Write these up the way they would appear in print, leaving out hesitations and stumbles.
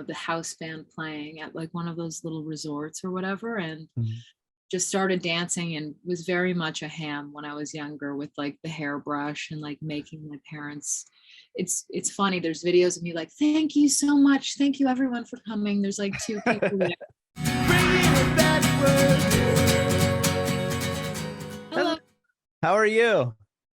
the house band playing at like one of those little resorts or whatever, and Mhm. just started dancing and was very much a ham when I was younger with like the hairbrush and like making my parents. It's funny. There's videos of me like, thank you so much. Thank you everyone for coming. There's like two people there. Hello. How are you?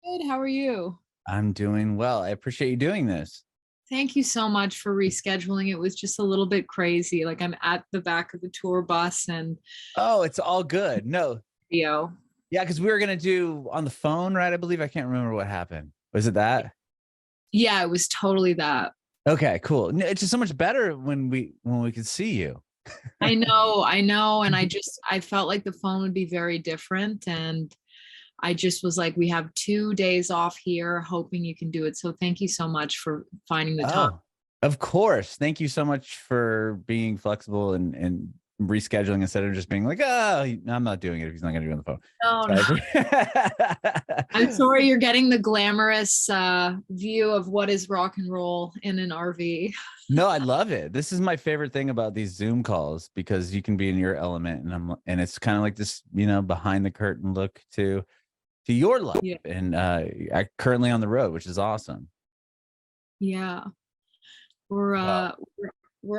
Good. How are you? I'm doing well. I appreciate you doing this. Thank you so much for rescheduling. It was just a little bit crazy. Like I'm at the back of the tour bus and Oh, it's all good. No. video. Yeah, because we were gonna do on the phone, right? I believe. I can't remember what happened. Was it that? Yeah, it was totally that. Okay, cool. It's just so much better when we could see you. I know. And I felt like the phone would be very different. And I just was like, we have 2 days off here, hoping you can do it. So thank you so much for finding the time. Oh, of course. Thank you so much for being flexible and rescheduling instead of just being like, oh, I'm not doing it if he's not going to do it on the phone. No. I'm sorry you're getting the glamorous view of what is rock and roll in an RV. No, I love it. This is my favorite thing about these Zoom calls because you can be in your element and it's kind of like this, behind the curtain look to your life. Yeah. And currently on the road, which is awesome. Yeah. We're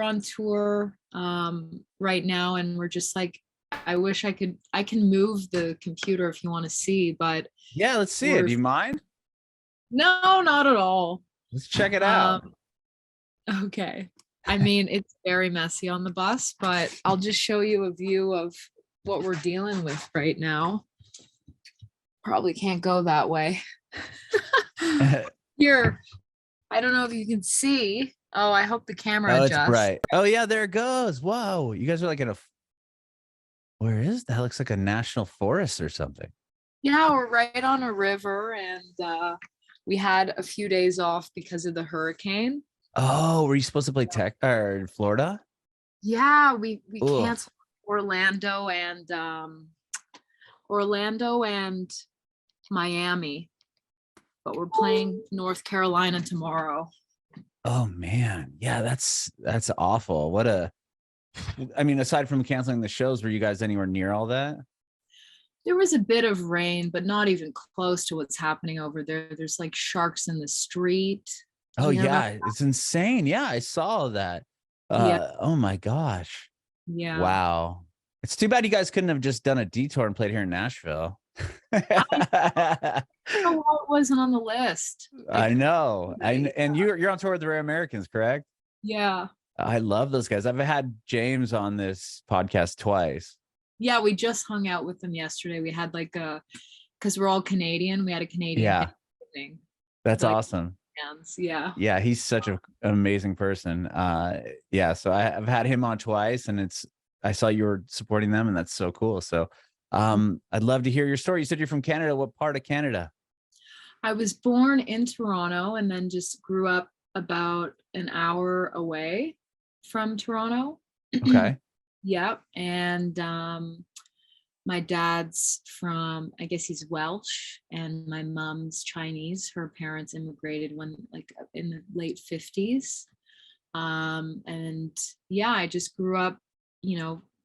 on tour right now, and we're just like, I wish I can move the computer if you want to see, but yeah, let's see it. Do you mind? No, not at all. Let's check it out. Okay. I mean, it's very messy on the bus, but I'll just show you a view of what we're dealing with right now. Probably can't go that way. Here, I don't know if you can see. Oh, I hope the camera adjusts. It's bright. Oh yeah, there it goes. Whoa, you guys are like in a. Where is that? Looks like a national forest or something. Yeah, we're right on a river, and we had a few days off because of the hurricane. Oh, were you supposed to play Tech or Florida? Yeah, we canceled Orlando and Miami, but we're playing North Carolina tomorrow. Oh man, yeah, that's awful. I mean, aside from canceling the shows, were you guys anywhere near all that? There was a bit of rain, but not even close to what's happening over there. There's like sharks in the street. Oh yeah, it's insane. Yeah, I saw that. Yeah. Oh my gosh. Yeah. Wow. It's too bad you guys couldn't have just done a detour and played here in Nashville. I don't know why it wasn't on the list. I know. And you're on tour with the Rare Americans, correct? Yeah. I love those guys. I've had James on this podcast twice. Yeah, we just hung out with them yesterday. We had because we're all Canadian, we had a Canadian thing. That's awesome. Yeah. Yeah, he's such an amazing person. So I've had him on twice, and I saw you were supporting them, and that's so cool. So I'd love to hear your story. You said you're from Canada. What part of Canada? I was born in Toronto and then just grew up about an hour away from Toronto. Okay. Yep. And my dad's from, I guess he's Welsh, and my mom's Chinese. Her parents immigrated in the late 50s. And yeah, I just grew up,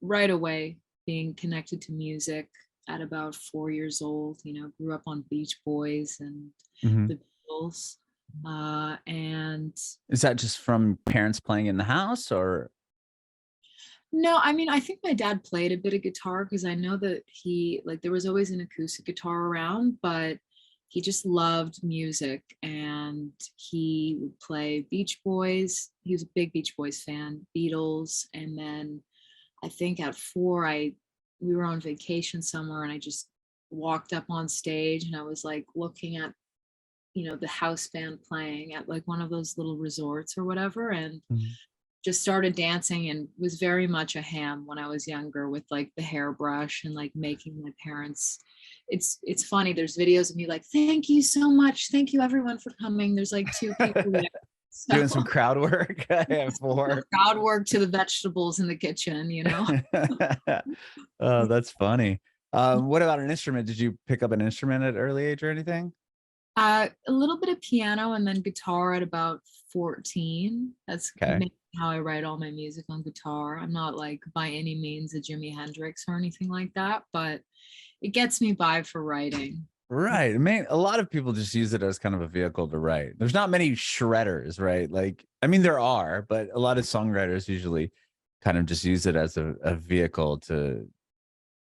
right away being connected to music at about 4 years old. Grew up on Beach Boys and the Beatles. And is that just from parents playing in the house, or? No, I mean, I think my dad played a bit of guitar because I know that there was always an acoustic guitar around, but he just loved music and he would play Beach Boys. He was a big Beach Boys fan, Beatles. And then I think at 4, we were on vacation somewhere and I just walked up on stage and I was like looking at, the house band playing at like one of those little resorts or whatever. And just started dancing and was very much a ham when I was younger with like the hairbrush and like making my parents. It's funny. There's videos of me like, thank you so much. Thank you everyone for coming. There's like 2 people there. So, doing some crowd work. I have 4. Crowd work to the vegetables in the kitchen, Oh, that's funny. What about an instrument? Did you pick up an instrument at an early age or anything? A little bit of piano and then guitar at about 14. That's Okay. mainly how I write all my music on guitar. I'm not like by any means a Jimi Hendrix or anything like that, but it gets me by for writing. Right. I mean, a lot of people just use it as kind of a vehicle to write. There's not many shredders, right? Like, I mean, there are, but a lot of songwriters usually kind of just use it as a vehicle to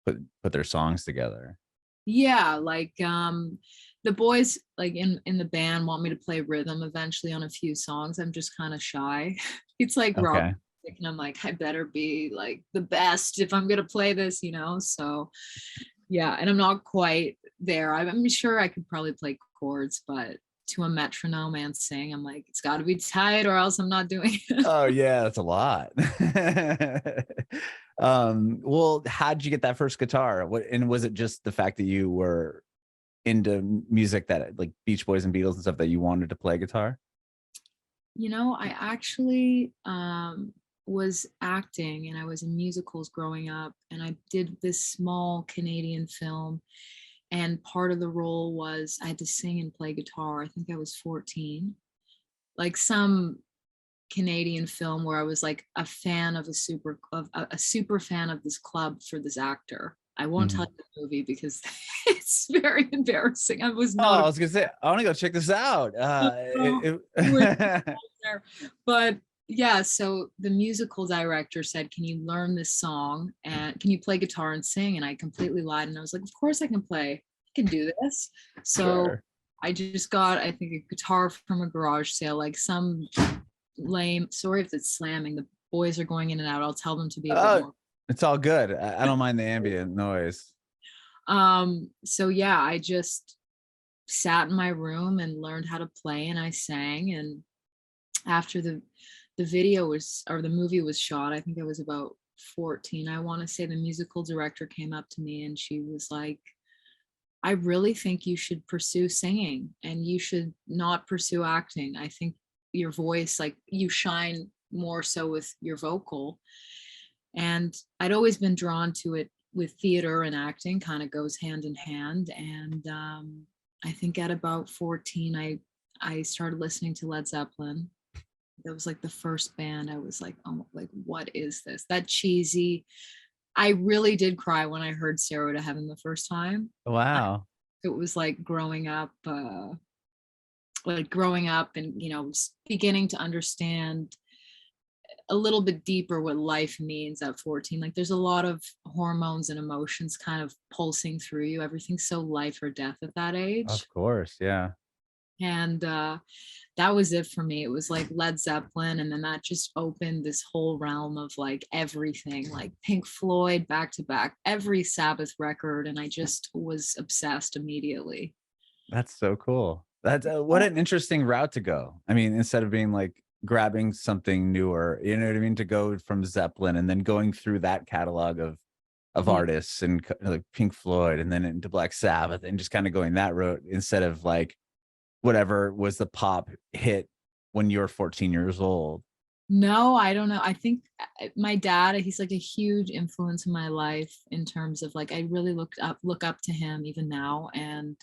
put their songs together. Yeah, like the boys like in the band want me to play rhythm eventually on a few songs. I'm just kind of shy. It's like rock Okay. music, and I'm like, I better be like the best if I'm gonna play this, you know? So yeah, and I'm not quite there. I'm sure I could probably play chords, but to a metronome and sing, I'm like, it's got to be tight or else I'm not doing it. Oh yeah, that's a lot. Well, how'd you get that first guitar? What, and was it just the fact that you were into music that like Beach Boys and Beatles and stuff that you wanted to play guitar? You know, I actually was acting and I was in musicals growing up, and I did this small Canadian film. And part of the role was I had to sing and play guitar. I think I was 14. Like some Canadian film where I was like a fan of a super fan of this club for this actor. I won't tell Mhm. you the movie because it's very embarrassing. I was Oh, not I was gonna say, I want to go check this out. we're there. But yeah, so the musical director said, "Can you learn this song and can you play guitar and sing?" And I completely lied, and I was like, "Of course I can play. I can do this." So Sure. I just got, I think, a guitar from a garage sale, like some lame. Sorry if it's slamming. The boys are going in and out. I'll tell them to be a bit Oh, more. it's all good. I don't mind the ambient noise. So yeah, I just sat in my room and learned how to play, and I sang. And after the video was, or the movie was shot, I think I was about 14, I want to say, the musical director came up to me and she was like, I really think you should pursue singing and you should not pursue acting. I think your voice, like you shine more so with your vocal. And I'd always been drawn to it with theater, and acting kind of goes hand in hand. And I think at about 14, I started listening to Led Zeppelin. That was like the first band I was like, oh, like what is this? That cheesy. I really did cry when I heard Stairway to Heaven the first time. Wow. It was like growing up and, you know, beginning to understand a little bit deeper what life means at 14. Like there's a lot of hormones and emotions kind of pulsing through you. Everything's so life or death at that age. Of course. Yeah. And that was it for me. It was like Led Zeppelin, and then that just opened this whole realm of like everything, like Pink Floyd back to back, every Sabbath record, and I just was obsessed immediately. That's so cool. That's what an interesting route to go. I mean, instead of being like grabbing something newer, you know what I mean, to go from Zeppelin and then going through that catalog of Yeah. artists and like Pink Floyd and then into Black Sabbath and just kind of going that route instead of like whatever was the pop hit when you were 14 years old. No, I don't know. I think my dad, he's like a huge influence in my life in terms of like I really look up to him even now. And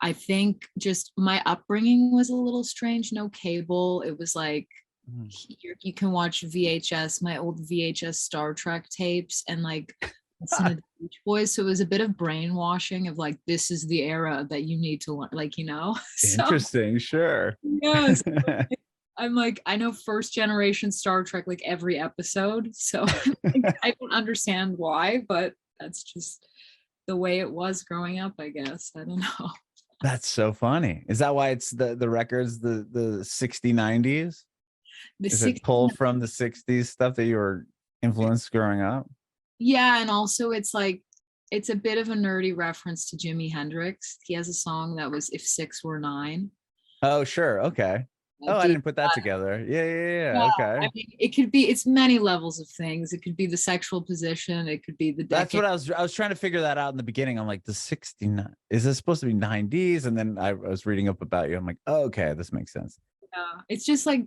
I think just my upbringing was a little strange. No cable. It was like Mm. you can watch VHS, my old VHS Star Trek tapes, and like listen to the Beach Boys. So it was a bit of brainwashing of like, this is the era that you need to learn, like, you know? So Interesting, sure. yes, I'm like, I know first generation Star Trek, like every episode. So I don't understand why, but that's just the way it was growing up, I guess. I don't know. That's so funny. Is that why it's the records, the 60s, 90s? The Is it 60s. pulled from the 60s stuff that you were influenced growing up? Yeah, and also it's like it's a bit of a nerdy reference to Jimi Hendrix. He has a song that was If Six Were Nine. Oh, sure. Okay. Oh, I Do didn't put that together. Yeah, yeah, yeah, yeah. Okay. I mean, it could be, it's many levels of things. It could be the sexual position, it could be the That's decade. what I was trying to figure that out in the beginning. I'm like, the 69, is this supposed to be 90s? And then I was reading up about you. I'm like, oh, okay, this makes sense. Yeah. It's just like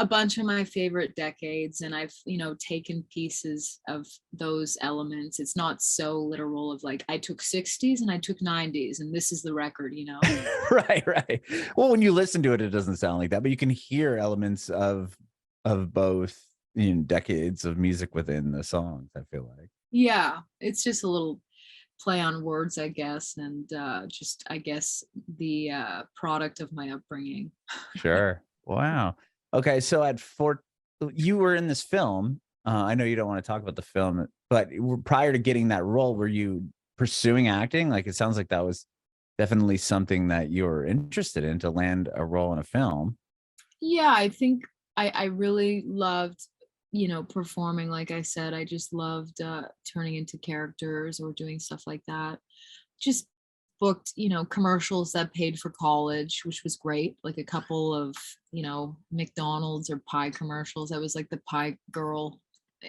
a bunch of my favorite decades, and I've, taken pieces of those elements. It's not so literal of like I took 60s and I took 90s and this is the record. Right, right. Well, when you listen to it, it doesn't sound like that, but you can hear elements of both, decades of music within the songs, I feel like. Yeah, it's just a little play on words, I guess, and just I guess the product of my upbringing. Sure. Wow. Okay, so you were in this film. I know you don't want to talk about the film, but prior to getting that role, were you pursuing acting? Like, it sounds like that was definitely something that you were interested in, to land a role in a film. Yeah, I think I really loved, performing. Like I said, I just loved turning into characters or doing stuff like that. Just booked, commercials that paid for college, which was great. Like a couple of, McDonald's or pie commercials. I was like the pie girl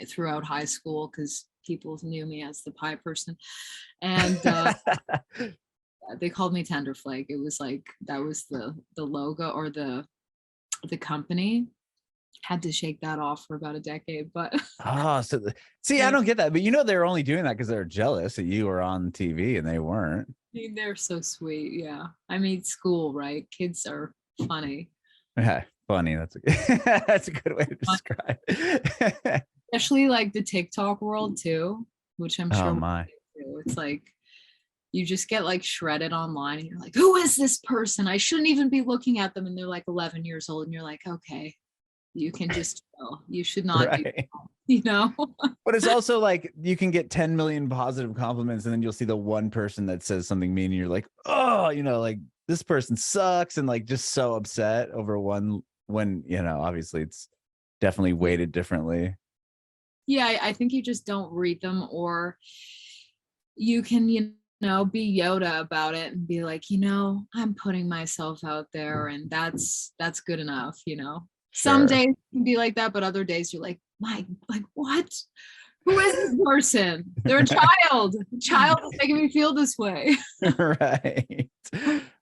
throughout high school because people knew me as the pie person. And they called me Tenderflake. It was like that was the logo, or the company. Had to shake that off for about a decade, but Oh, so see, I don't get that, but they're only doing that because they're jealous that you were on TV and they weren't. I mean, they're so sweet. Yeah. I mean, school, right? Kids are funny. Yeah, funny. That's that's a good way to describe it. Especially like the TikTok world too, which I'm Oh sure my. it's like you just get like shredded online and you're like, who is this person? I shouldn't even be looking at them. And they're like 11 years old. And you're like, okay, you can just, you should not do Right. that, But it's also like you can get 10 million positive compliments and then you'll see the one person that says something mean and you're like, oh, like this person sucks, and like just so upset over one, when, obviously it's definitely weighted differently. Yeah, I think you just don't read them, or you can, be Yoda about it and be like, I'm putting myself out there and that's good enough. Some Sure. days can be like that, but other days you're like, like what? Who is this person? They're a child. A child is making me feel this way. Right.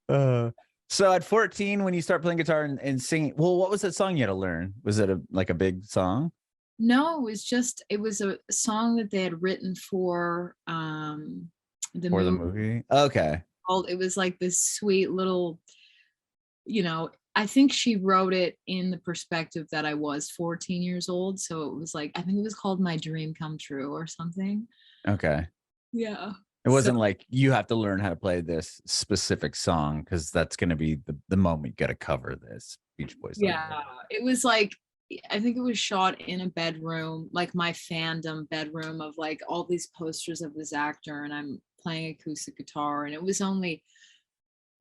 So at 14, when you start playing guitar and singing, well, what was that song you had to learn? Was it like a big song? No, it was a song that they had written for the For the movie. movie? Okay. It was like this sweet little, I think she wrote it in the perspective that I was 14 years old. So it was like, I think it was called My Dream Come True or something. Okay. Yeah. It wasn't like you have to learn how to play this specific song because that's going to be the moment you got to cover this Beach Boys song. Yeah. It was like, I think it was shot in a bedroom, like my fandom bedroom, of like all these posters of this actor, and I'm playing acoustic guitar, and it was only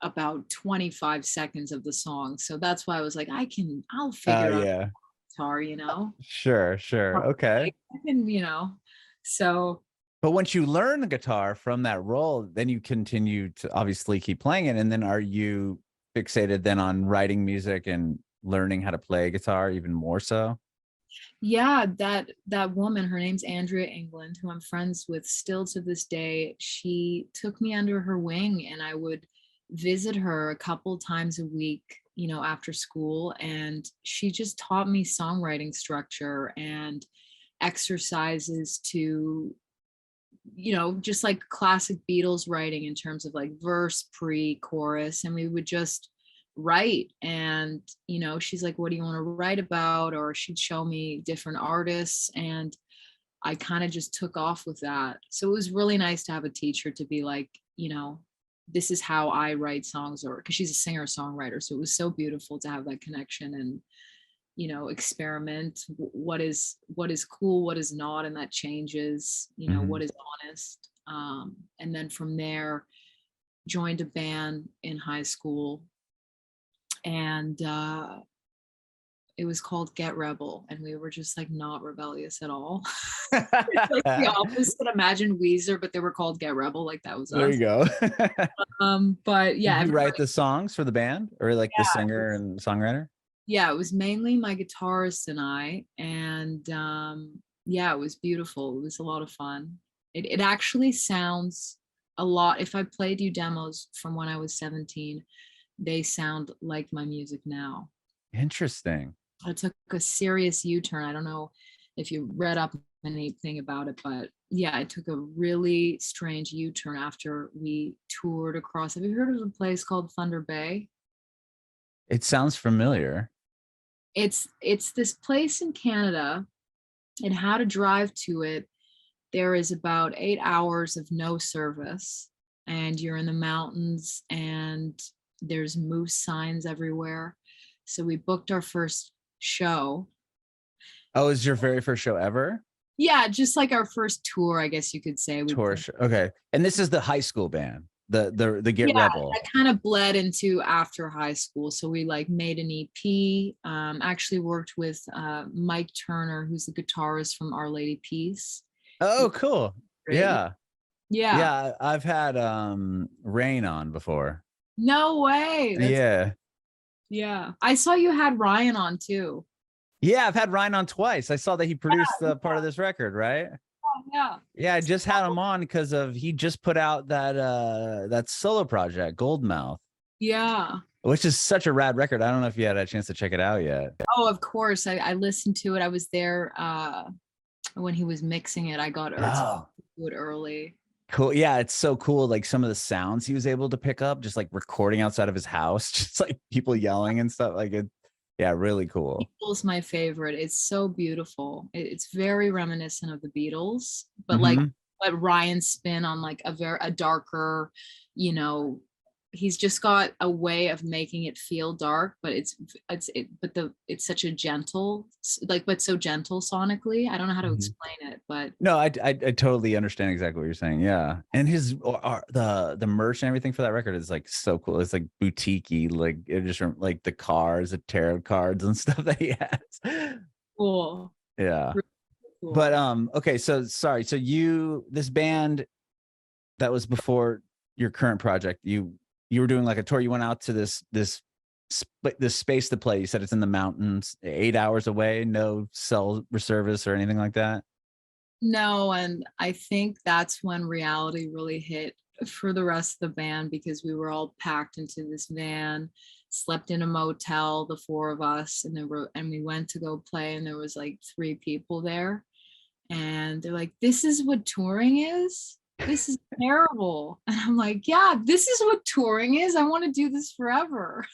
about 25 seconds of the song. So that's why I was like, I'll figure out Yeah. guitar. Sure, sure. Okay. I can, so But once you learn the guitar from that role, then you continue to obviously keep playing it. And then are you fixated then on writing music and learning how to play guitar even more so? yeah, that woman, her name's Andrea England, who I'm friends with still to this day. She took me under her wing and I would visit her a couple times a week, after school, and she just taught me songwriting structure and exercises to, just like classic Beatles writing in terms of like verse, pre-chorus, and we would just write. And she's like, what do you want to write about? Or she'd show me different artists, and I kind of just took off with that. So it was really nice to have a teacher to be like, this is how I write songs, or because she's a singer songwriter. So it was so beautiful to have that connection and experiment what is cool, what is not, and that changes, what is honest. And then from there, joined a band in high school, and it was called Get Rebel, and we were just like not rebellious at all. It's like the opposite. Imagine Weezer, but they were called Get Rebel. Like that was There us. you go. But yeah, Did you write the songs for the band, or like the singer and songwriter? Yeah, it was mainly my guitarist and I, and yeah, it was beautiful. It was a lot of fun. It actually sounds a lot. If I played you demos from when I was 17, they sound like my music now. Interesting. I took a serious U-turn. I don't know if you read up anything about it, but yeah, I took a really strange U-turn after we toured across. Have you heard of a place called Thunder Bay? It sounds familiar. It's this place in Canada, and how to drive to it, there is about 8 hours of no service, and you're in the mountains, and there's moose signs everywhere. So we booked our first show. Oh, is your very first show ever? Yeah, just like our first tour, I guess you could say. We Tour played. show. Okay. And this is the high school band, the Get Yeah, Rebel. that kind of bled into after high school. So we like made an EP. Actually worked with Mike Turner, who's the guitarist from Our Lady Peace. Oh, cool. Great. Yeah. Yeah. Yeah. I've had Rain on before. No way. That's Yeah. yeah. I saw you had Ryan on too. Yeah, I've had Ryan on twice. I saw that he produced the part of this record, right? Oh, yeah. Yeah, I just had him on because of he just put out that solo project, Goldmouth, Yeah. which is such a rad record. I don't know if you had a chance to check it out yet. Oh, of course. I listened to it. I was there when he was mixing it. I got Oh, to it early. cool. Yeah, it's so cool. Like some of the sounds he was able to pick up, just like recording outside of his house, just like people yelling and stuff. Like it, yeah, really cool. Beatles my favorite. It's so beautiful. It's very reminiscent of the Beatles, but like Mhm. but Ryan's spin on like a darker, you know, he's just got a way of making it feel dark, but it's such a gentle, like, but so gentle sonically. I don't know how to Mhm. explain it, but No, I totally understand exactly what you're saying. Yeah, and his the merch and everything for that record is like so cool. It's like boutiquey, like it just like the cards, the tarot cards and stuff that he has. cool. Yeah, Really cool. but okay. So sorry. So this band that was before your current project, you were doing like a tour. You went out to this space to play. You said it's in the mountains, 8 hours away, no cell service or anything like that. No, and I think that's when reality really hit for the rest of the band, because we were all packed into this van, slept in a motel, the four of us, and we went to go play, and there was like three people there, and they're like, "This is what touring is? This is terrible." And I'm like, "Yeah, this is what touring is. I want to do this forever."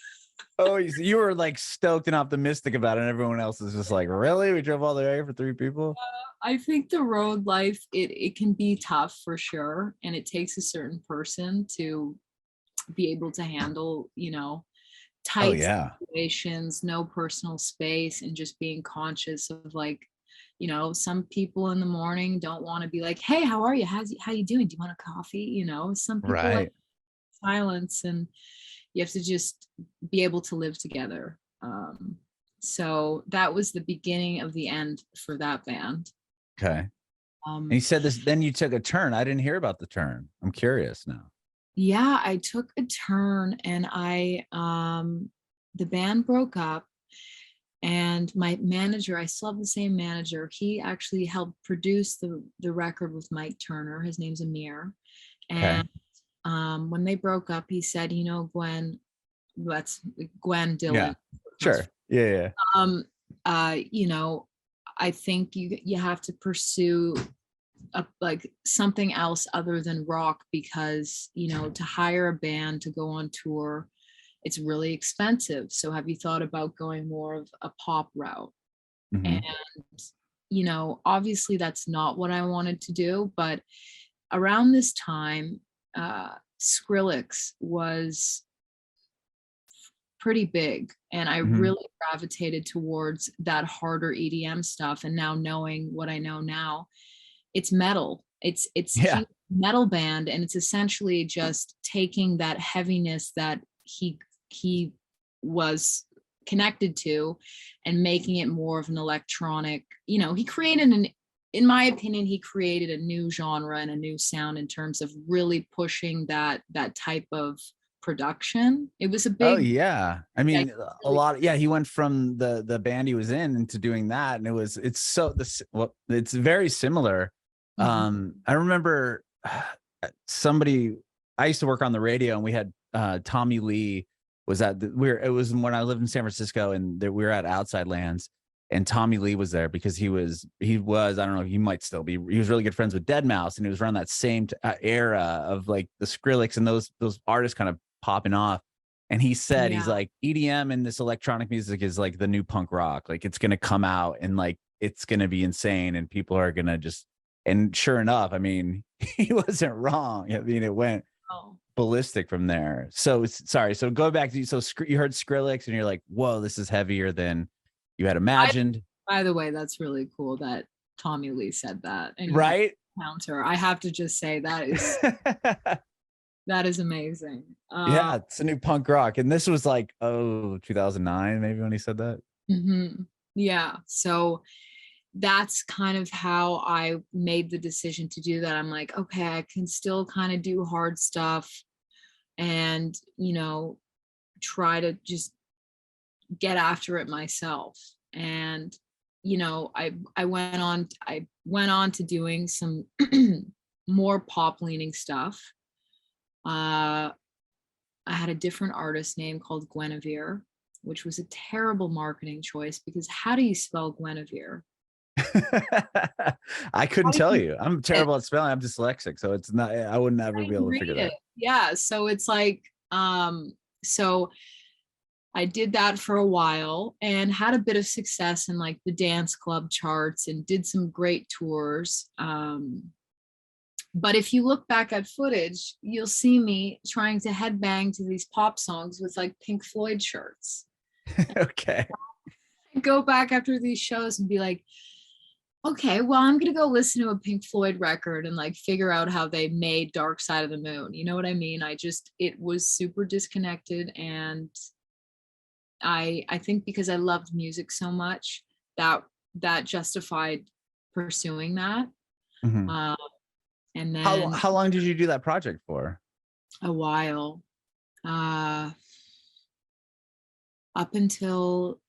Oh, you were like stoked and optimistic about it, and everyone else is just like, really? We drove all the way for three people? I think the road life, it can be tough for sure, and it takes a certain person to be able to handle, Oh tight yeah. situations, no personal space, and just being conscious of, like, some people in the morning don't want to be like, "Hey, how are you? How you doing? Do you want a coffee?" Some people like Right. silence, and you have to just be able to live together. So that was the beginning of the end for that band. Okay. And you Um, said this, then you took a turn. I didn't hear about the turn. I'm curious now. yeah, I took a turn, and the band broke up, and my manager, I still have the same manager. He actually helped produce the record with Mike Turner. His name's Amir. Okay. And when they broke up, he said, Gwen, that's Gwen Yeah. Dillon. Sure. Yeah. Yeah. Um, uh, you know, I think you have to pursue like something else other than rock, because to hire a band to go on tour, it's really expensive. So have you thought about going more of a pop route? And Mhm. obviously that's not what I wanted to do, but around this time, Skrillex was pretty big, and I Mhm. really gravitated towards that harder EDM stuff. And now, knowing what I know now, it's metal. Yeah. He's a metal band, and it's essentially just taking that heaviness that he was connected to, and making it more of an electronic. He created in my opinion, he created a new genre and a new sound in terms of really pushing that type of production. It was a Oh big, yeah. I yeah, mean, a really, lot. Yeah, he went from the band he was in into doing that, and it's so this. Well, it's very similar. mhm. I remember somebody. I used to work on the radio, and we had Tommy Lee. was that it was when I lived in San Francisco, and we were at Outside Lands, and Tommy Lee was there because he was I don't know, he might still be, he was really good friends with Deadmau5, and it was around that same era of like the Skrillex and those artists kind of popping off. And he said, he's Yeah. like, EDM and this electronic music is like the new punk rock. Like it's gonna come out and like it's gonna be insane, and people are gonna just, and sure enough, I mean, he wasn't wrong. I mean, it went Oh. ballistic from there. So sorry. So go back to you. So you heard Skrillex and you're like, whoa, this is heavier than you had imagined. By the way, that's really cool that Tommy Lee said that. And you have Right? counter. I have to just say that is amazing. Yeah, it's a new punk rock. And this was like, 2009, maybe, when he said that. Mm-hmm. Yeah. So that's kind of how I made the decision to do that. I'm like, okay, I can still kind of do hard stuff and, try to just get after it myself. And, I went on to doing some more pop leaning stuff. I had a different artist name called Guinevere, which was a terrible marketing choice because how do you spell Guinevere? I couldn't How do tell you you. I'm terrible at spelling. I'm dyslexic, so it's not. I would never be able to read figure it? that. Yeah. So it's like, so I did that for a while and had a bit of success in like the dance club charts and did some great tours. But if you look back at footage, you'll see me trying to headbang to these pop songs with like Pink Floyd shirts. Okay. Go back after these shows and be like, okay, well, I'm going to go listen to a Pink Floyd record and like figure out how they made Dark Side of the Moon. You know what I mean? It was super disconnected. And I think because I loved music so much, that justified pursuing that. Mhm. And then How long did you do that project for? a while, up until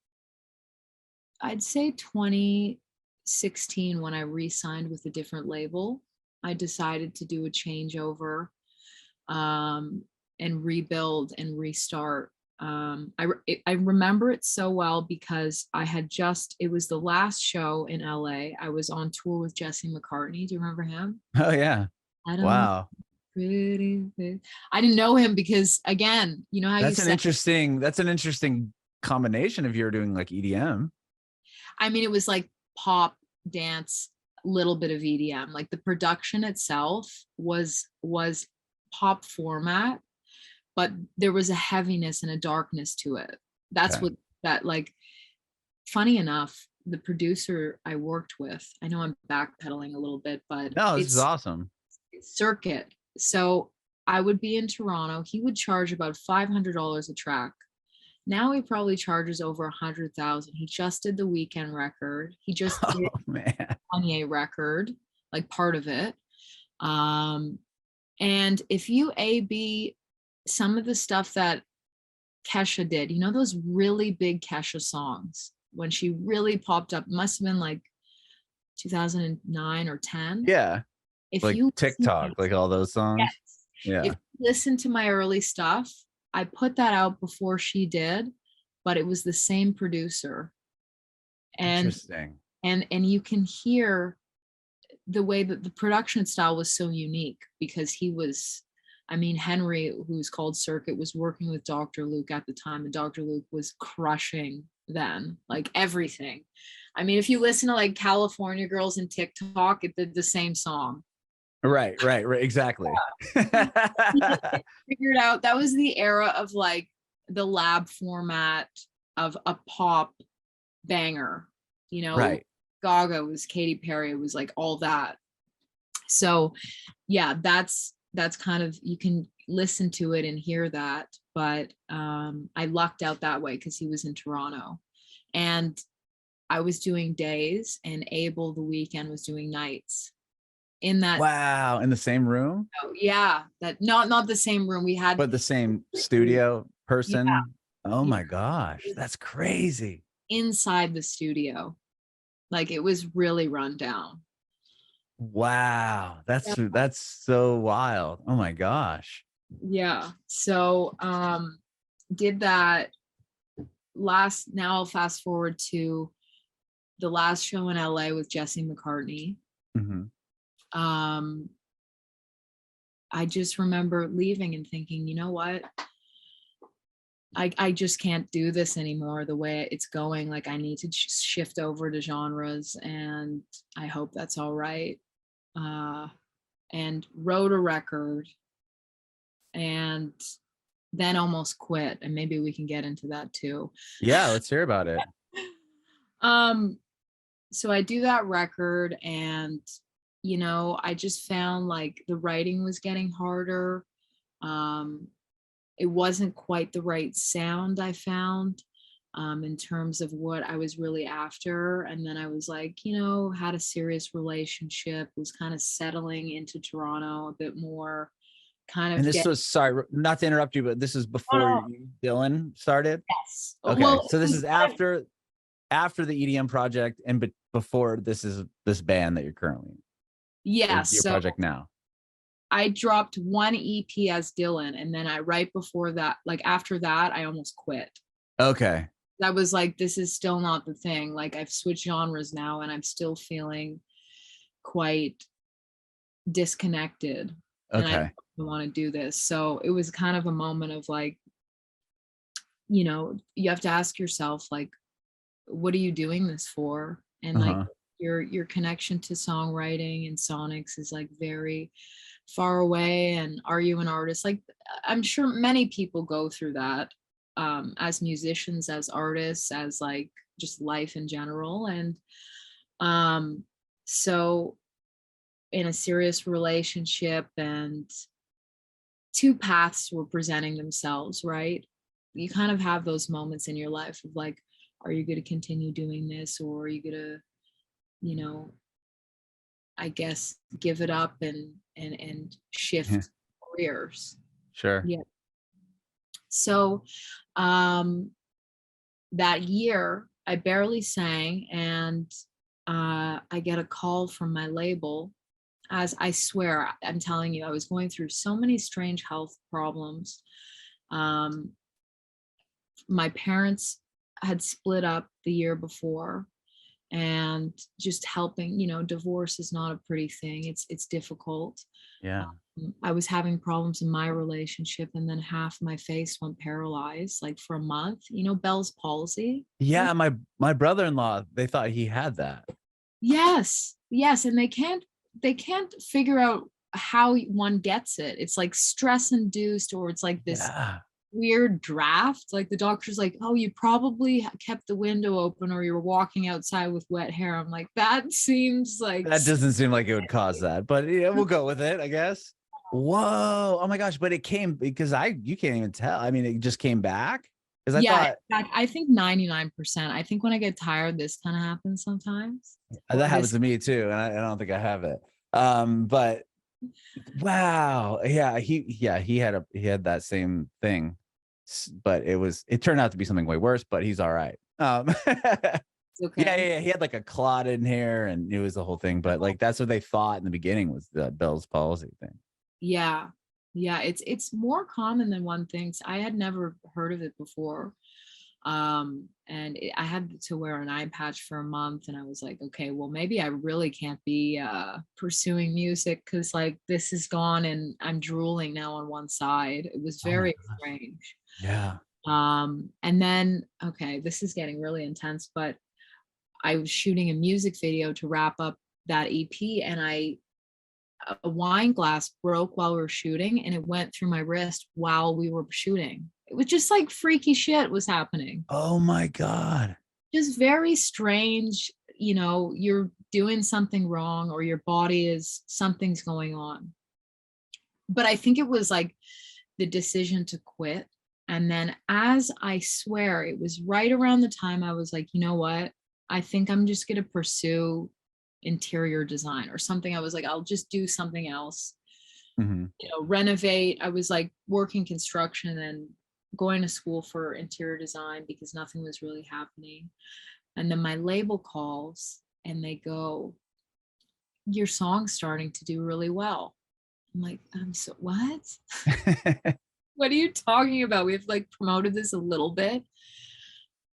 I'd say 2016, when I re-signed with a different label. I decided to do a changeover, and rebuild and restart. I remember it so well because it was the last show in LA. I was on tour with Jesse McCartney. Do you remember him? Oh yeah. I don't know. Wow. Pretty big. I didn't know him because, again, you know how you That's said, an interesting combination if you're doing like EDM. I mean, it was like pop, dance, little bit of EDM. Like the production itself was pop format, but there was a heaviness and a darkness to it. That's Okay. what that like. Funny enough, the producer I worked with, I know I'm backpedaling a little bit, but No, this is it's awesome. Circuit. So I would be in Toronto. He would charge about $500 a track. Now he probably charges over 100,000. He just did the Weekend record. He just did Oh man. Kanye record, like part of it. And if you A/B some of the stuff that Kesha did, those really big Kesha songs when she really popped up, must have been like 2009 or 10. Yeah. If Like you TikTok, like all those songs. yes, if Yeah. you listen to my early stuff, I put that out before she did, but it was the same producer. And Interesting. and you can hear the way that the production style was so unique because Henry, who's called Circuit, was working with Dr. Luke at the time, and Dr. Luke was crushing then, like everything. I mean, if you listen to like California Girls and TikTok, it did the same song. Right. Exactly. Figured out that was the era of like the lab format of a pop banger, Right. Gaga was Katy Perry, it was like all that. So yeah, that's kind of, you can listen to it and hear that. But I lucked out that way because he was in Toronto and I was doing days and Abel the Weekend was doing nights in that. Wow. In the same room? Yeah, that not the same room we had, But the same studio person? Yeah. Oh my gosh. That's crazy. Inside the studio. Like it was really run down. Wow. That's so wild. Oh my gosh. Yeah. So did that now I'll fast forward to the last show in LA with Jesse McCartney. Mhm. I just remember leaving and thinking, you know what? I just can't do this anymore the way it's going. Like, I need to shift over to genres, and I hope that's all right. And wrote a record, and then almost quit. And maybe we can get into that too. Yeah, let's hear about it. So I do that record, and I just found like the writing was getting harder. It wasn't quite the right sound I found in terms of what I was really after. And then I was like, had a serious relationship, was kind of settling into Toronto a bit more, kind And of this was, sorry, not to interrupt you, but this is before DYLYN started? Yes. Okay, Well, so this is after the EDM project, and before this band that you're currently in. Yes. Your project now. I dropped one EP as DYLYN, and then right before that, like after that, I almost quit. Okay. That was like, this is still not the thing. Like, I've switched genres now, and I'm still feeling quite disconnected. Okay. And I don't want to do this. So it was kind of a moment of like, you have to ask yourself, like, what are you doing this for? And like, your connection to songwriting and sonics is like very far away. And are you an artist? Like, I'm sure many people go through that as musicians, as artists, as like just life in general. And so in a serious relationship, and two paths were presenting themselves, right? You kind of have those moments in your life of like, are you going to continue doing this, or are you going to, I guess, give it up and shift careers? Sure. Yeah. So that year I barely sang, and I get a call from my label. As I swear, I'm telling you, I was going through so many strange health problems. My parents had split up the year before, and just helping, divorce is not a pretty thing. It's difficult. Yeah. I was having problems in my relationship, and then half my face went paralyzed, like for a month. Bell's palsy. Yeah, my brother-in-law, they thought he had that. Yes, and they can't figure out how one gets it. It's like stress induced, or it's like this weird draft. Like, the doctor's like, oh, you probably kept the window open, or you were walking outside with wet hair. I'm like, that seems like, that doesn't seem like it would cause that, but yeah, we'll go with it, I guess. Whoa, oh my gosh. But it came because you can't even tell. I mean, it just came back. Because I think 99%. I think when I get tired, this kind of happens sometimes. That happens to me too, and I don't think I have it. But wow, yeah, he had that same thing, but it turned out to be something way worse. But he's all right. Okay. Yeah, he had like a clot in here, and it was the whole thing. But like, that's what they thought in the beginning was the Bell's palsy thing. Yeah, it's more common than one thinks. I had never heard of it before. And I had to wear an eye patch for a month, and I was like, okay, well, maybe I really can't be pursuing music, because like this is gone and I'm drooling now on one side. It was very strange. Yeah. And then, okay, this is getting really intense, but I was shooting a music video to wrap up that EP, and a wine glass broke while we were shooting, and it went through my wrist while we were shooting. It was just like freaky shit was happening. Oh my God. Just very strange. You're doing something wrong, or your body something's going on. But I think it was like the decision to quit. And then, as I swear, it was right around the time I was like, you know what? I think I'm just going to pursue interior design or something. I was like, I'll just do something else. Renovate. I was like working construction and going to school for interior design because nothing was really happening. And then my label calls and they go, your song's starting to do really well. I'm like, what? What are you talking about? We've like promoted this a little bit.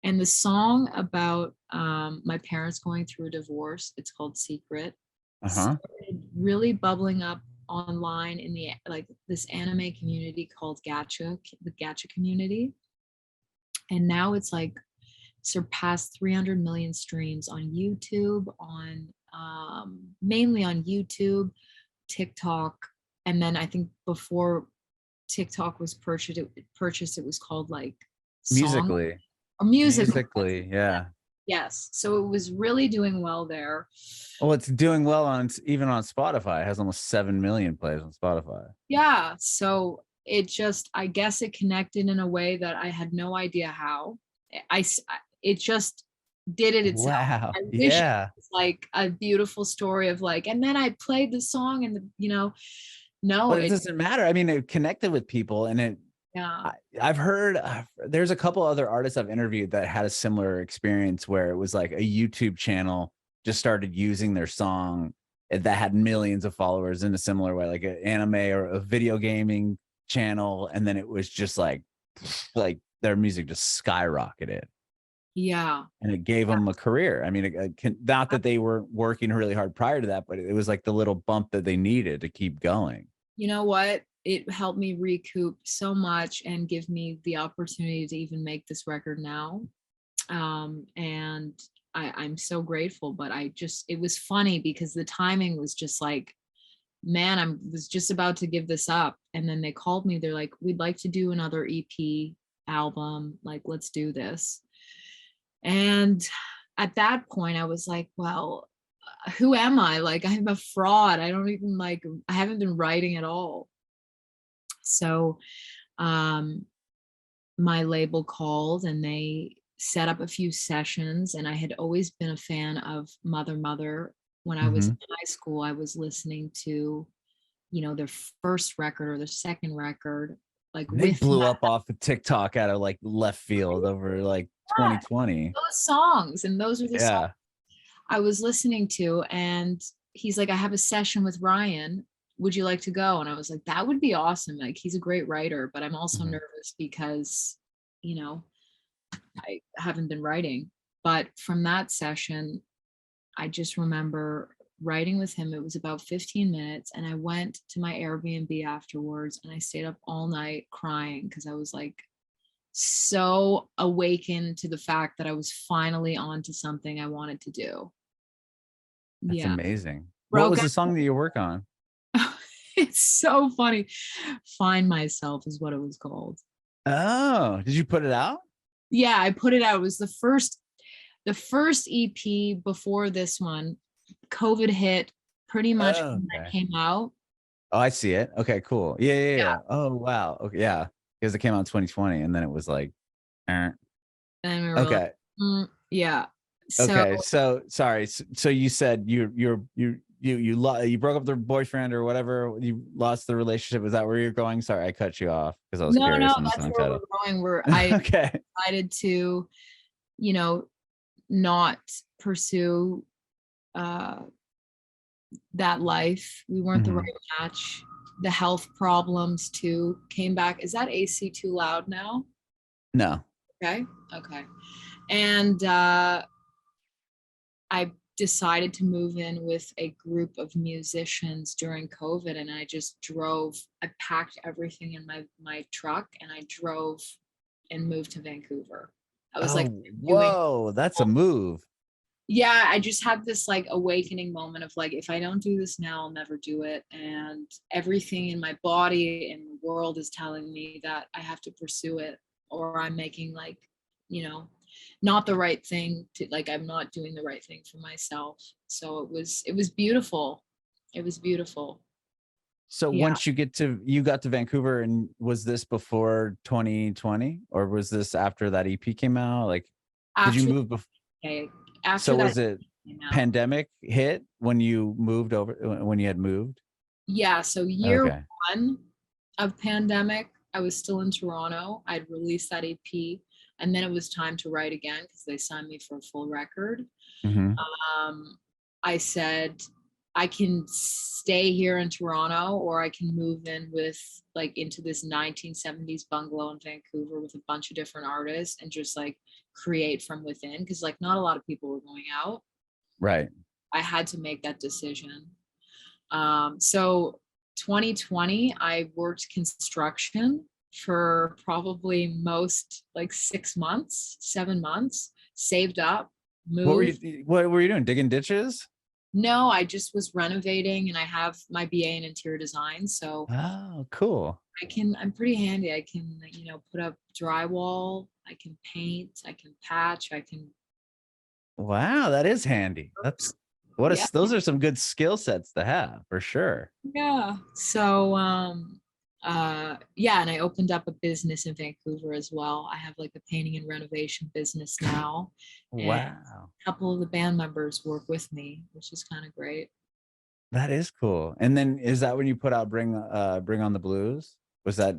And the song about my parents going through a divorce, it's called Secret, Uh-huh. started really bubbling up online in the like this anime community called Gacha, the Gacha community. And now it's like surpassed 300 million streams on YouTube, on mainly on YouTube, TikTok, and then I think before TikTok was purchased, it was called like Song Musically. or Music. Musically, yeah. Yes, so it was really doing well there. Well, it's doing well on even on Spotify. It has almost 7 million plays on Spotify. Yeah, so it just, I guess it connected in a way that I had no idea how. It just did it itself. Wow. I wish it Yeah. was like a beautiful story of like, and then I played the song and no, But it doesn't matter. I mean, it connected with people, and yeah, I've heard there's a couple other artists I've interviewed that had a similar experience where it was like a YouTube channel just started using their song that had millions of followers in a similar way, like an anime or a video gaming channel, and then it was just like their music just skyrocketed, yeah. and it gave them a career. I mean, not that they were working really hard prior to that, but it was like the little bump that they needed to keep going. You know what? It helped me recoup so much and give me the opportunity to even make this record now. And I'm so grateful, but it was funny because the timing was just like, man, I was just about to give this up. And then they called me, they're like, we'd like to do another EP album. Like, let's do this. And at that point I was like, well, who am I? Like, I'm a fraud. I don't even like, I haven't been writing at all. So my label called and they set up a few sessions, and I had always been a fan of Mother. When I was in high school, I was listening to, their first record or their second record, like They with blew up off of TikTok out of like left field over like 2020. those songs. And those are the songs Yeah. I was listening to. And he's like, I have a session with Ryan. Would you like to go? And I was like, that would be awesome. Like, he's a great writer, but I'm also nervous because, I haven't been writing. But from that session, I just remember writing with him. It was about 15 minutes. And I went to my Airbnb afterwards and I stayed up all night crying because I was like so awakened to the fact that I was finally onto something I wanted to do. That's Yeah. amazing. What was the song that you work on? It's so funny. Find Myself is what it was called. Oh, did you put it out? Yeah, I put it out. It was the first EP before this one. COVID hit pretty much when that came out. Oh, I see it. Okay, cool. Yeah. Oh, wow. Okay, yeah. Because it came out in 2020 and then it was like, And we were like, okay. Yeah. Okay. So sorry. So you said you broke up with their boyfriend or whatever. You lost the relationship. Is that where you're going? Sorry, I cut you off because I was curious on the song title. I Okay. decided to, not pursue that life. We weren't the right match. The health problems too came back. Is that AC too loud now? No. Okay. And I decided to move in with a group of musicians during COVID, and I packed everything in my truck and I drove and moved to Vancouver. I was whoa, that's a move. Yeah, I just had this like awakening moment of like, if I don't do this now, I'll never do it. And everything in my body and the world is telling me that I have to pursue it, or I'm making like, not the right thing I'm not doing the right thing for myself. So it was beautiful. It was beautiful. So once you got to Vancouver, and was this before 2020 or was this after that EP came out? Like, did you move before? Okay. So was it pandemic hit when you moved over, when you had moved? Yeah. So year one of pandemic, I was still in Toronto. I'd released that EP, and then it was time to write again because they signed me for a full record. I said, I can stay here in Toronto, or I can move in with like into this 1970s bungalow in Vancouver with a bunch of different artists and just like create from within. Cause like not a lot of people were going out. Right. I had to make that decision. So 2020, I worked construction for probably most like 6 months, 7 months, saved up, moved. What were you doing? Digging ditches? No, I just was renovating, and I have my BA in interior design. So Oh, cool. I'm pretty handy. I can, you know, put up drywall, I can paint, I can patch, I can. Wow, that is handy. That's Yeah. those are some good skill sets to have for sure. Yeah. So, yeah, and I opened up a business in Vancouver as well. I have like a painting and renovation business now. And Wow. a couple of the band members work with me, which is kind of great. That is cool. And then is that when you put out Bring on the Blues? Was that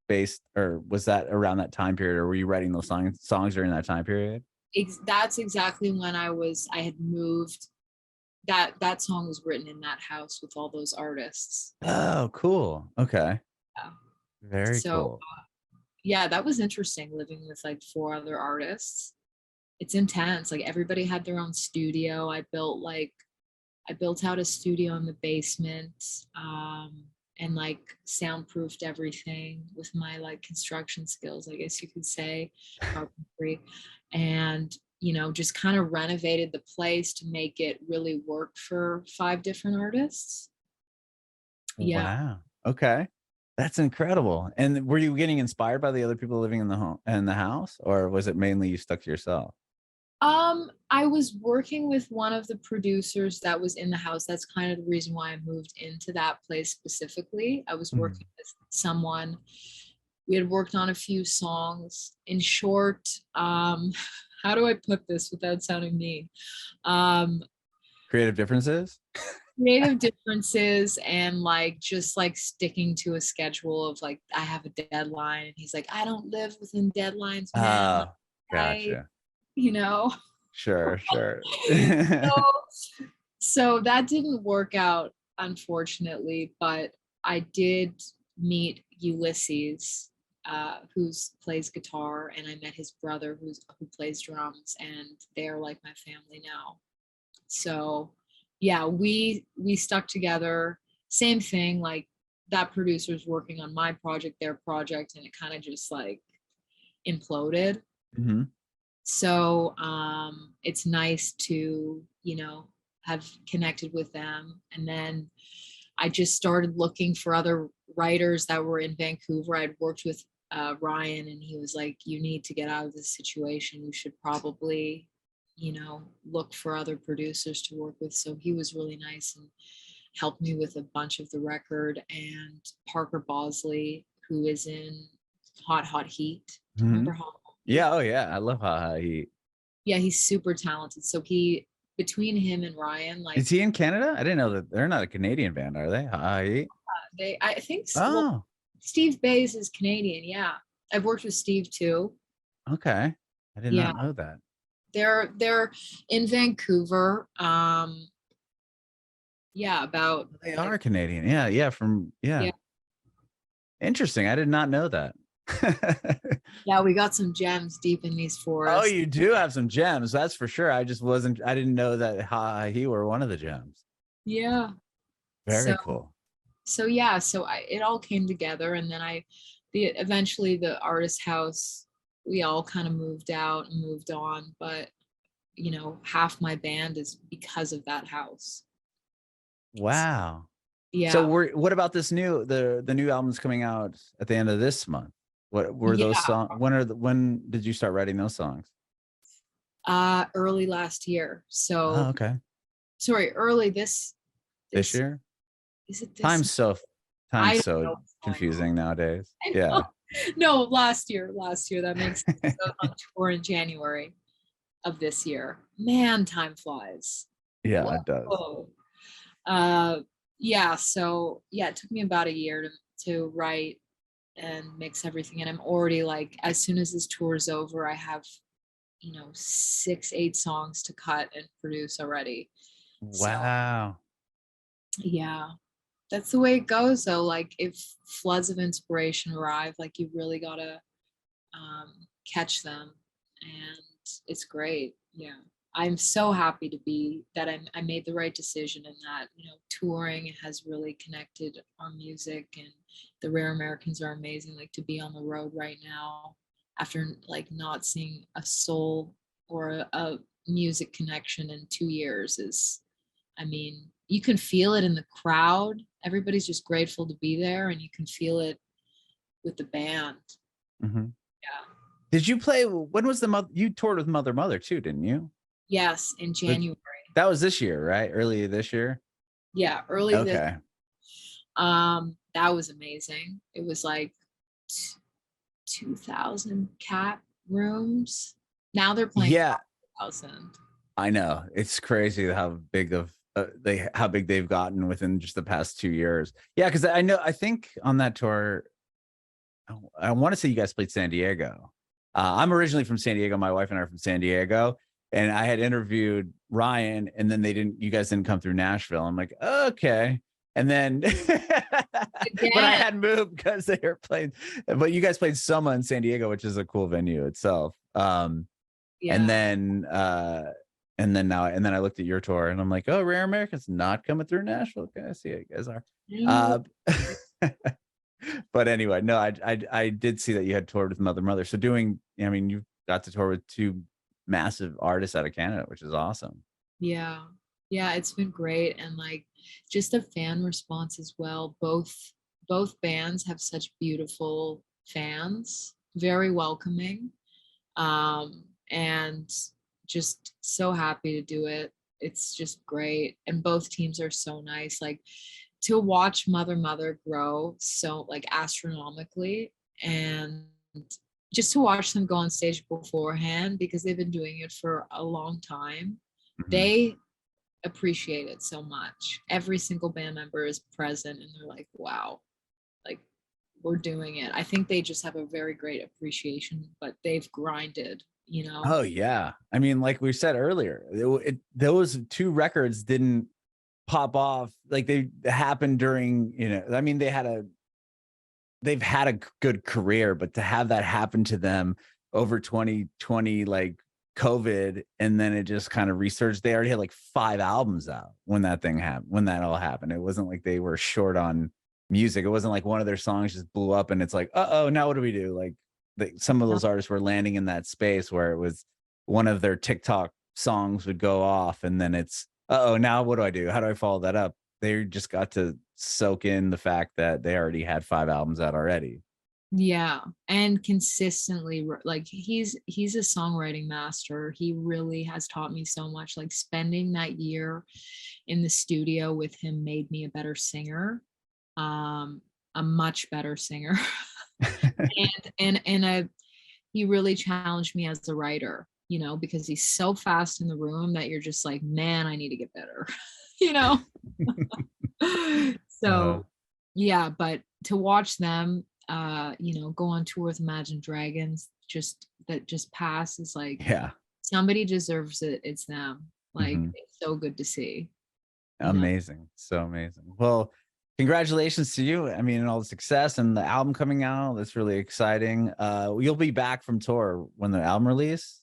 based, or was that around that time period, or were you writing those songs during that time period? That's exactly when I had moved. That song was written in that house with all those artists. Oh, cool. Okay. Yeah. Very So cool. yeah, that was interesting living with like 4 other artists. It's intense. Like everybody had their own studio. I built out a studio in the basement, and like soundproofed everything with my like construction skills, I guess you could say, carpentry, and you know, just kind of renovated the place to make it really work for 5 different artists. Yeah. Wow. Okay. That's incredible. And were you getting inspired by the other people living in the home and the house, or was it mainly you stuck to yourself? I was working with one of the producers that was in the house. That's kind of the reason why I moved into that place specifically. I was Mhm. working with someone. We had worked on a few songs. In short, how do I put this without sounding mean? Um, Creative differences? Creative differences, and like just like sticking to a schedule of like I have a deadline, and he's like, I don't live within deadlines, man. Like, Oh, I, gotcha. you know. Sure, sure. So that didn't work out, unfortunately, but I did meet Ulysses, who plays guitar, and I met his brother who plays drums, and they're like my family now. So yeah, we stuck together. Same thing, like that producer's working on my project, their project, and it kind of just like imploded. Mhm. So it's nice to, you know, have connected with them. And then I just started looking for other writers that were in Vancouver. I'd worked with Ryan, and he was like, you need to get out of this situation. You should probably, you know, look for other producers to work with. So he was really nice and helped me with a bunch of the record. And Parker Bossley, who is in Hot Hot Heat. Do you remember Mhm. Hot Hot Heat? Yeah, oh yeah, I love how he Yeah, he's super talented. So between him and Ryan, like is he in Canada? I didn't know that they're not a Canadian band, are they? I think, well, Oh, Steve Bays is Canadian. Yeah, I've worked with Steve too. okay. I did Yeah, not know that. they're in Vancouver. Yeah, about They like, are Canadian. Yeah, yeah, yeah, Interesting. I did not know that. yeah. We got some gems deep in these Oh, forests. you do have some gems, that's for sure. I didn't know that he were one of the gems. Yeah. So Very cool. yeah, so it all came together, and then eventually the artist house, we all kind of moved out and moved on, but you know, half my band is because of that house. Wow. So Yeah. what about this the new album's coming out at the end of this month? What were those Yeah. songs? When did you start writing those songs? Early last year. Oh, So okay. sorry, early This this year? is it this? Time's so I time's don't so know what's going on. confusing nowadays. I know. Yeah. No, last year. That makes sense. I was on tour in January of this year. Man, time flies. Yeah, it does. Whoa. Uh, yeah. So yeah, it took me about a year to write and mix everything, and I'm already like, as soon as this tour is over, I have, you know, 6, 8 songs to cut and produce already. So Wow. Yeah, that's the way it goes though. Like if floods of inspiration arrive, like you really gotta catch them, and it's great. Yeah, I'm so happy to be that I made the right decision, and that touring has really connected our music, and the Rare Americans are amazing. Like to be on the road right now after like not seeing a soul or a music connection in 2 years is, I mean, you can feel it in the crowd. Everybody's just grateful to be there, and you can feel it with the band. Mm-hmm. Yeah. Did you play? When was the mother? You toured with Mother too, didn't you? Yes, in January. That was this year, right? Earlier this year. Yeah, early this. Okay. That was amazing. It was like 2,000 cap rooms. Now they're playing Yeah, 5,000. I know. It's crazy how big of how big they've gotten within just the past 2 years. Yeah, because I think on that tour, I want to say you guys played San Diego. I'm originally from San Diego. My wife and I are from San Diego, and I had interviewed Ryan, and then you guys didn't come through Nashville. I'm like, okay. And then, but I had moved because they were playing, but you guys played Soma in San Diego, which is a cool venue itself. Yeah. And then, and then I looked at your tour and I'm like, oh, Rare America's not coming through Nashville. Okay, I see it. You guys are. But anyway, no, I did see that you had toured with Mother. So I mean, you got to tour with two massive artists out of Canada, which is awesome. Yeah. Yeah, it's been great. And like just the fan response as well. Both bands have such beautiful fans, very welcoming. And just so happy to do it. It's just great. And both teams are so nice. Like to watch Mother grow so like astronomically, and just to watch them go on stage beforehand, because they've been doing it for a long time. Mhm. They appreciate it so much. Every single band member is present and they're like, wow, like we're doing it. I think they just have a very great appreciation, but they've grinded. Oh yeah, I mean, like we said earlier, those two records didn't pop off like they happened during. I mean, they've had a good career, but to have that happen to them over 2020, like COVID, and then it just kind of resurged. They already had like 5 albums out when that thing happened, when that all happened. It wasn't like they were short on music. It wasn't like one of their songs just blew up and it's like, oh, now what do we do? Like some of those artists were landing in that space where it was one of their TikTok songs would go off and then it's, oh, now what do I do? How do I follow that up? They just got to soak in the fact that they already had 5 albums out already. Yeah, and consistently, like he's a songwriting master. He really has taught me so much. Like spending that year in the studio with him made me a better singer, a much better singer. and he really challenged me as a writer, because he's so fast in the room that you're just like, man, I need to get better. So yeah, but to watch them go on tour with Imagine Dragons, just pass is like, Yeah. somebody deserves it. It's them. Like it's so good to see. Amazing. So amazing. Well, congratulations to you. I mean, and all the success and the album coming out. That's really exciting. You'll be back from tour when the album release.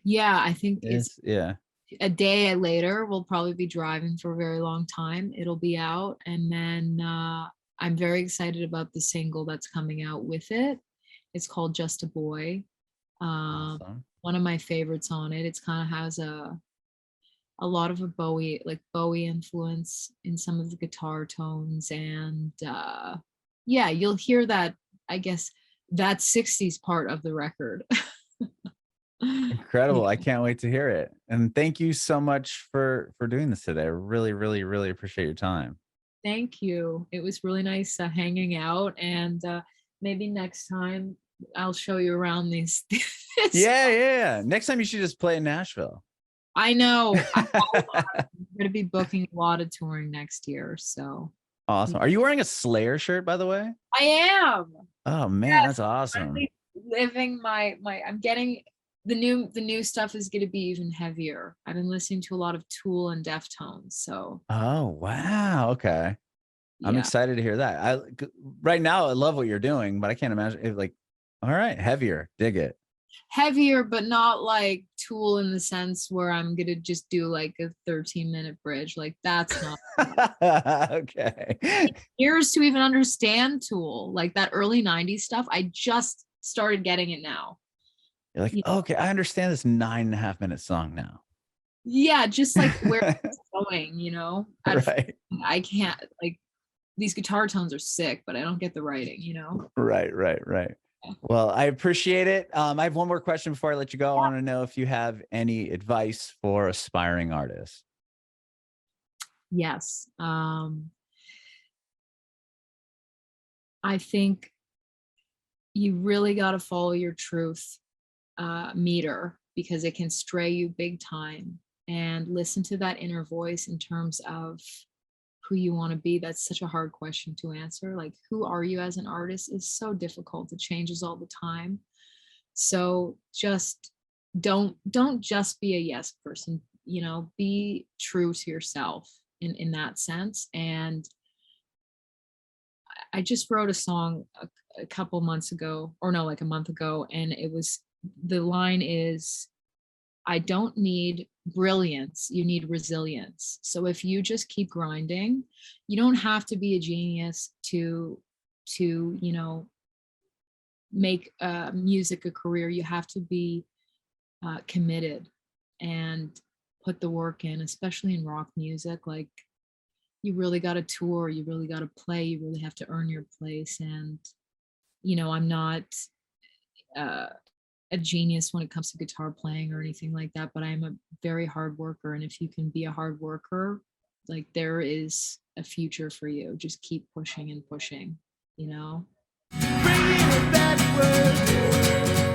Yeah, I think it's yeah. A day later. We'll probably be driving for a very long time. It'll be out, and then I'm very excited about the single that's coming out with it. It's called Just a Boy. Awesome. One of my favorites on it. It's kind of has a lot of a Bowie influence in some of the guitar tones, and yeah, you'll hear that, I guess, that 60s part of the record. Incredible. Yeah. I can't wait to hear it. And thank you so much for doing this today. I really, really, really appreciate your time. Thank you. It was really nice hanging out, and maybe next time I'll show you around these. Yeah. Next time you should just play in Nashville. I know. I'm going to be booking a lot of touring next year. So awesome. Are you wearing a Slayer shirt, by the way? I am. Oh man, Yes, that's awesome. living I'm getting the new stuff is going to be even heavier. I've been listening to a lot of Tool and Deftones, so Oh, wow. Okay. I'm yeah. excited to hear that. Right now I love what you're doing, but I can't imagine if like, all right, heavier, dig it. Heavier, but not like Tool in the sense where I'm gonna just do like a 13-minute bridge. Like that's not Okay. years to even understand Tool. Like that early 90s stuff. I just started getting it now. You're like, You know? okay, I understand this 9.5 minute song now. Yeah, just like where it's going, you know. Right. I can't like these guitar tones are sick, but I don't get the writing, you know. Right. Well, I appreciate it. I have one more question before I let you go. I want to know if you have any advice for aspiring artists. Yes. I think you really got to follow your truth meter because it can stray you big time, and listen to that inner voice in terms of who you want to be. That's such a hard question to answer. Like, who are you as an artist is so difficult. It changes all the time. So just don't just be a yes person, you know, be true to yourself in that sense. And I just wrote a song a couple months ago, or no, like a month ago, and it was, the line is, I don't need brilliance, you need resilience. So if you just keep grinding, you don't have to be a genius to you know, make music a career. You have to be committed and put the work in, especially in rock music. Like, you really got to tour, you really got to play, you really have to earn your place. And you know, I'm not uh, a genius when it comes to guitar playing or anything like that, but I'm a very hard worker. And if you can be a hard worker, like, there is a future for you. Just keep pushing and pushing, you know? Bringing it backward.